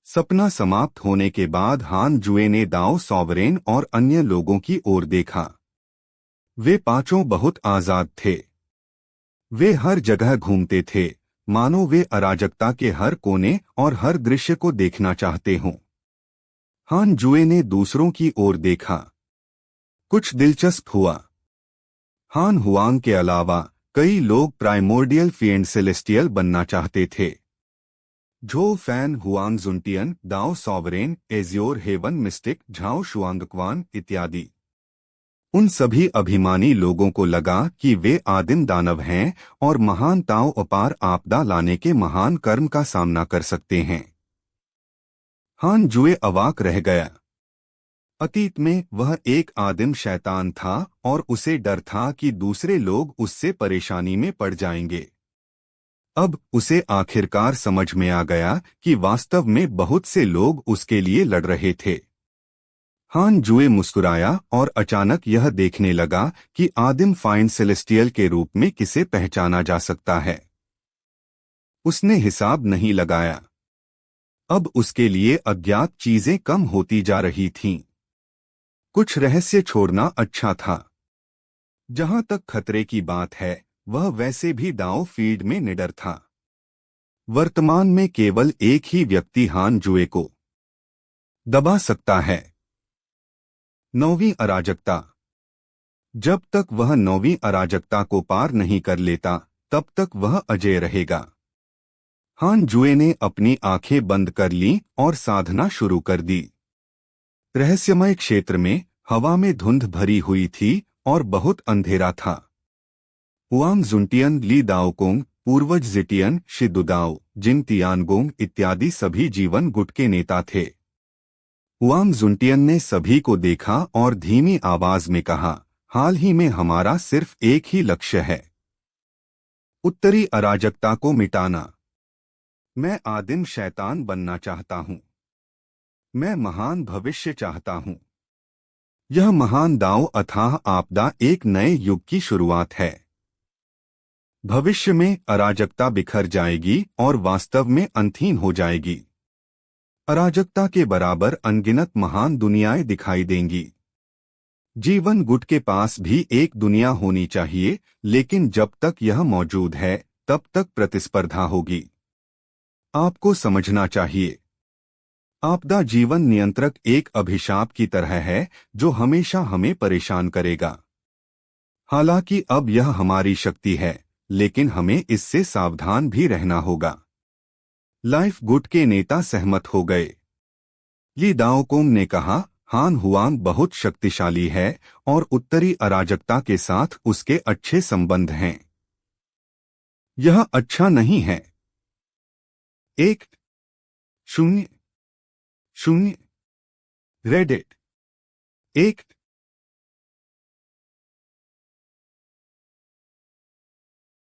सपना समाप्त होने के बाद हान जुए ने दाओ सॉवरेन और अन्य लोगों की ओर देखा। वे पांचों बहुत आजाद थे। वे हर जगह घूमते थे, मानो वे अराजकता के हर कोने और हर दृश्य को देखना चाहते हों। हान जुए ने दूसरों की ओर देखा। कुछ दिलचस्प हुआ। हान हुआंग के अलावा कई लोग प्राइमोर्डियल फिएंड सेलेस्टियल बनना चाहते थे। झो फैन, हुआंग जुनटियन, दाओ सॉवरेन, एजियोर हेवन मिस्टिक, झाओ शुआंगक्वान इत्यादि। उन सभी अभिमानी लोगों को लगा कि वे आदिम दानव हैं और महान ताओ अपार आपदा लाने के महान कर्म का सामना कर सकते हैं। हान जुए अवाक रह गया। अतीत में वह एक आदिम शैतान था और उसे डर था कि दूसरे लोग उससे परेशानी में पड़ जाएंगे। अब उसे आखिरकार समझ में आ गया कि वास्तव में बहुत से लोग उसके लिए लड़ रहे थे। हान जुए मुस्कुराया और अचानक यह देखने लगा कि आदिम फाइंड सेलेस्टियल के रूप में किसे पहचाना जा सकता है। उसने हिसाब नहीं लगाया। अब उसके लिए अज्ञात चीजें कम होती जा रही थीं। कुछ रहस्य छोड़ना अच्छा था। जहां तक खतरे की बात है, वह वैसे भी दाओ फील्ड में निडर था। वर्तमान में केवल एक ही व्यक्ति हान जुए को दबा सकता है। 9वीं अराजकता। जब तक वह 9वीं अराजकता को पार नहीं कर लेता, तब तक वह अजेय रहेगा। हान जुए ने अपनी आंखें बंद कर लीं और साधना शुरू कर दी। रहस्यमय क्षेत्र में हवा में धुंध भरी हुई थी और बहुत अंधेरा था। हुआंग जुनटियन, ली दाओकोंग, पूर्वज जिटियन, शिदुदाओ, जिन तियानगोंग इत्यादि सभी जीवन गुट के नेता थे। हुआंग जुनटियन ने सभी को देखा और धीमी आवाज में कहा, हाल ही में हमारा सिर्फ एक ही लक्ष्य है, उत्तरी अराजकता को मिटाना। मैं आदिम शैतान बनना चाहता हूं। मैं महान भविष्य चाहता हूं। यह महान दाओ अथाह आपदा एक नए युग की शुरुआत है। भविष्य में अराजकता बिखर जाएगी और वास्तव में अंतहीन हो जाएगी। अराजकता के बराबर अनगिनत महान दुनियाएं दिखाई देंगी। जीवन गुट के पास भी एक दुनिया होनी चाहिए, लेकिन जब तक यह मौजूद है तब तक प्रतिस्पर्धा होगी। आपको समझना चाहिए, आपदा जीवन नियंत्रक एक अभिशाप की तरह है जो हमेशा हमें परेशान करेगा। हालांकि अब यह हमारी शक्ति है, लेकिन हमें इससे सावधान भी रहना होगा। लाइफ गुट के नेता सहमत हो गए। ली दाओकोंग ने कहा, हान हुआंग बहुत शक्तिशाली है और उत्तरी अराजकता के साथ उसके अच्छे संबंध हैं। यह अच्छा नहीं है। 1-0-0 रेडिट 1